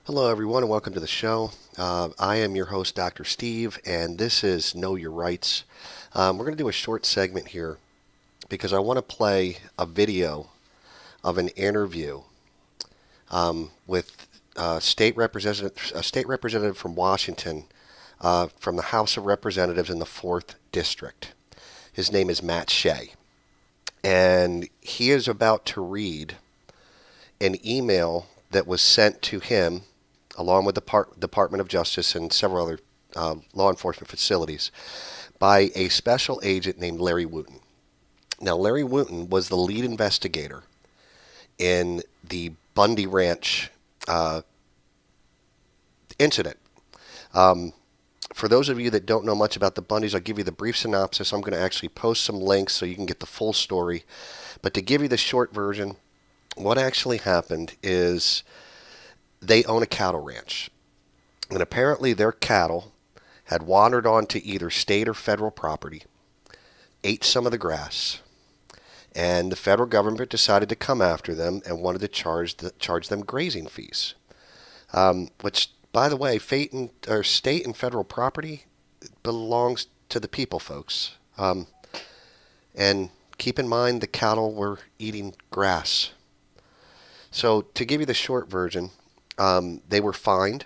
Hello, everyone, and welcome to the show. I am your host, Dr. Steve, and this is Know Your Rights. We're going to do a short segment here because I want to play a video of an interview with a state representative from Washington, from the House of Representatives in the 4th District. His name is Matt Shea, and he is about to read an email that was sent to him along with the Department of Justice and several other law enforcement facilities, by a special agent named Larry Wooten. Now, Larry Wooten was the lead investigator in the Bundy Ranch incident. For those of you that don't know much about the Bundys, I'll give you the brief synopsis. I'm going to actually post some links so you can get the full story. But to give you the short version, what actually happened is they own a cattle ranch. And apparently their cattle had wandered onto either state or federal property, ate some of the grass, and the federal government decided to come after them and wanted to charge them grazing fees. Which, by the way, state and federal property belongs to the people, folks. And keep in mind the cattle were eating grass. So to give you the short version, they were fined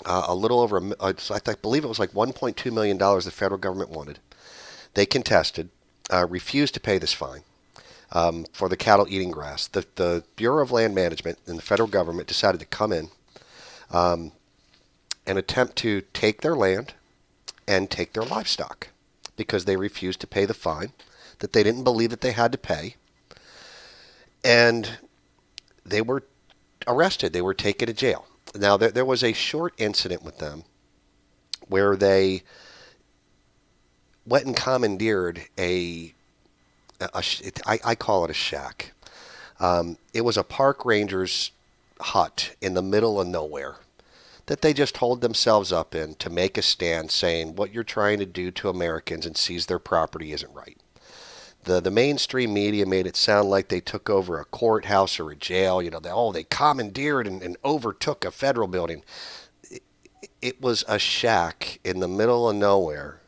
a little over, I believe it was like $1.2 million the federal government wanted. They contested, refused to pay this fine for the cattle eating grass. The Bureau of Land Management and the federal government decided to come in and attempt to take their land and take their livestock because they refused to pay the fine that they didn't believe that they had to pay. And they were arrested. They were taken to jail. Now, there was a short incident with them where they went and commandeered I call it a shack. It was a park ranger's hut in the middle of nowhere that they just holed themselves up in to make a stand saying what you're trying to do to Americans and seize their property isn't right. The mainstream media made it sound like they took over a courthouse or a jail. They commandeered and overtook a federal building. It was a shack in the middle of nowhere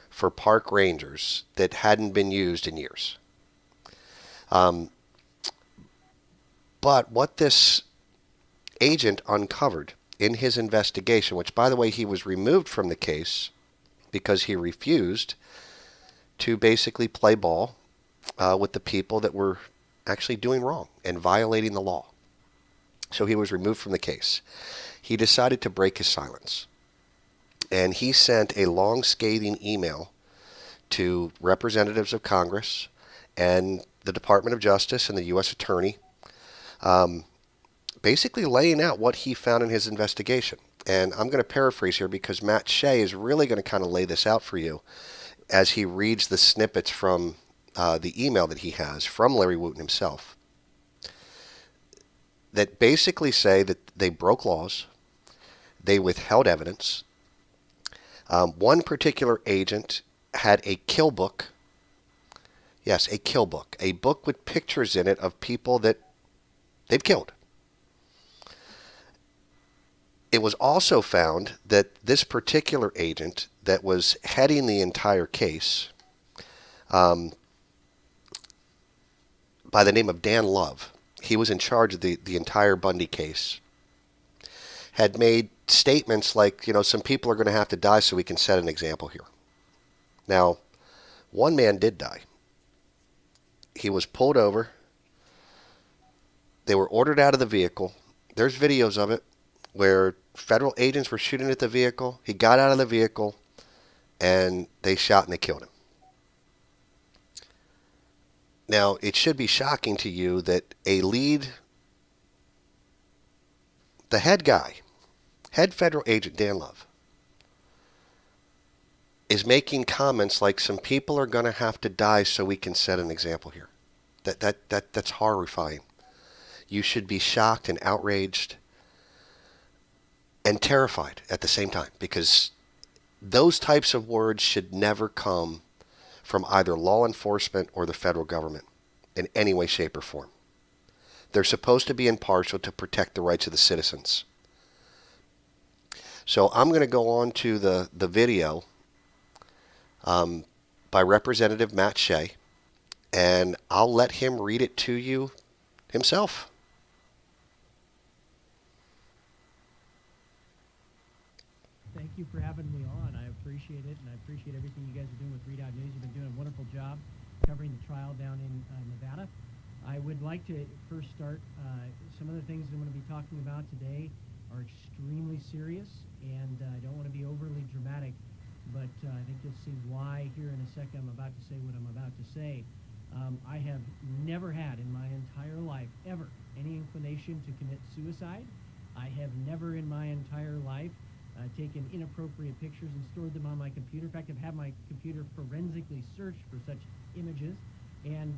for park rangers that hadn't been used in years. But what this agent uncovered in his investigation, which, by the way, he was removed from the case because he refused to basically play ball with the people that were actually doing wrong and violating the law. So he was removed from the case. He decided to break his silence. And he sent a long, scathing email to representatives of Congress and the Department of Justice and the U.S. Attorney, basically laying out what he found in his investigation. And I'm going to paraphrase here because Matt Shea is really going to kind of lay this out for you as he reads the snippets from the email that he has from Larry Wooten himself, that basically say that they broke laws, they withheld evidence. One particular agent had a kill book. Yes, a kill book. A book with pictures in it of people that they've killed. It was also found that this particular agent that was heading the entire case, by the name of Dan Love, he was in charge of the entire Bundy case, had made statements like, some people are going to have to die so we can set an example here. Now, one man did die. He was pulled over. They were ordered out of the vehicle. There's videos of it where federal agents were shooting at the vehicle. He got out of the vehicle, and they shot and they killed him. Now, it should be shocking to you that the head guy, head federal agent Dan Love, is making comments like some people are going to have to die so we can set an example here. That's horrifying. You should be shocked and outraged and terrified at the same time, because those types of words should never come from either law enforcement or the federal government in any way, shape, or form. They're supposed to be impartial to protect the rights of the citizens. So I'm going to go on to the video by Representative Matt Shea, and I'll let him read it to you himself. Thank you for having me on. I appreciate it, and I appreciate everything you guys are doing with Redoubt News. You've been doing a wonderful job covering the trial down in Nevada. I would like to first start, some of the things I'm going to be talking about today are extremely serious, and I don't want to be overly dramatic, but I think you'll see why here in a second I'm about to say what I'm about to say. I have never had in my entire life, ever, any inclination to commit suicide. I have never in my entire life taken inappropriate pictures and stored them on my computer. In fact, I've had my computer forensically searched for such images. And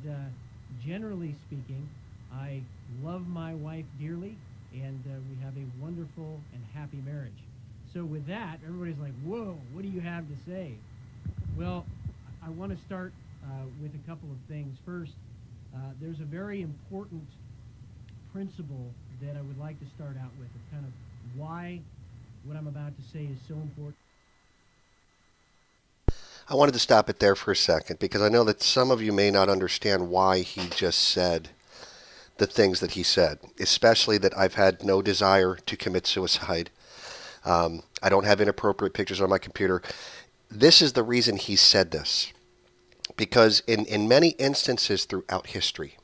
generally speaking, I love my wife dearly, and we have a wonderful and happy marriage. So with that, everybody's like, whoa, what do you have to say? Well, I want to start with a couple of things. First, there's a very important principle that I would like to start out with, of kind of why what I'm about to say is so important. I wanted to stop it there for a second because I know that some of you may not understand why he just said the things that he said, especially that I've had no desire to commit suicide. I don't have inappropriate pictures on my computer. This is the reason he said this. Because in many instances throughout history,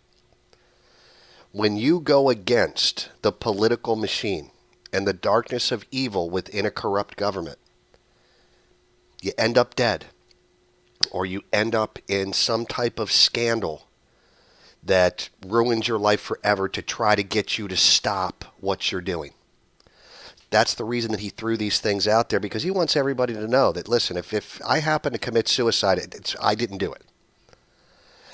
when you go against the political machine and the darkness of evil within a corrupt government, you end up dead, or you end up in some type of scandal that ruins your life forever to try to get you to stop what you're doing. That's the reason that he threw these things out there, because he wants everybody to know that, listen, if I happen to commit suicide, I didn't do it.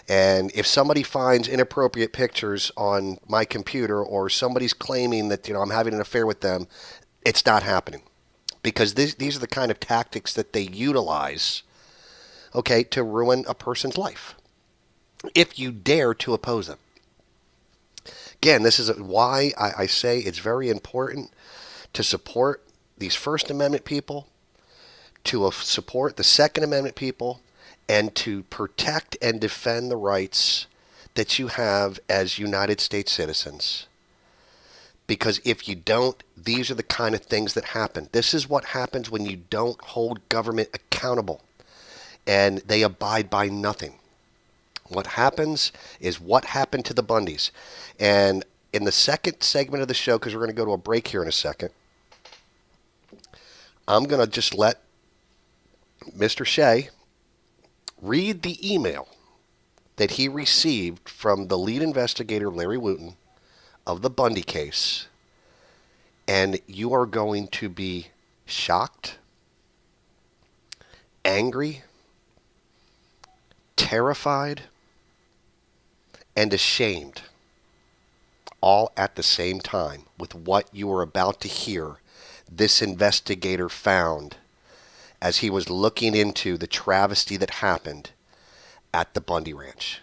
And if somebody finds inappropriate pictures on my computer, or somebody's claiming that I'm having an affair with them, it's not happening. Because these are the kind of tactics that they utilize, okay, to ruin a person's life, if you dare to oppose them. Again, this is why I say it's very important to support these First Amendment people, to support the Second Amendment people, and to protect and defend the rights that you have as United States citizens. Because if you don't, these are the kind of things that happen. This is what happens when you don't hold government accountable and they abide by nothing. What happens is what happened to the Bundys. And in the second segment of the show, because we're going to go to a break here in a second, I'm going to just let Mr. Shea read the email that he received from the lead investigator, Larry Wooten, of the Bundy case. And you are going to be shocked, angry, terrified, and ashamed, all at the same time, with what you are about to hear this investigator found as he was looking into the travesty that happened at the Bundy Ranch.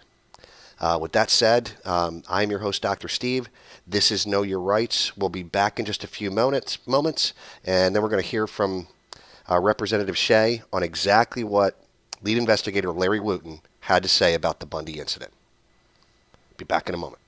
With that said, I'm your host, Dr. Steve. This is Know Your Rights. We'll be back in just a few moments, and then we're going to hear from Representative Shea on exactly what lead investigator Larry Wooten had to say about the Bundy incident. Be back in a moment.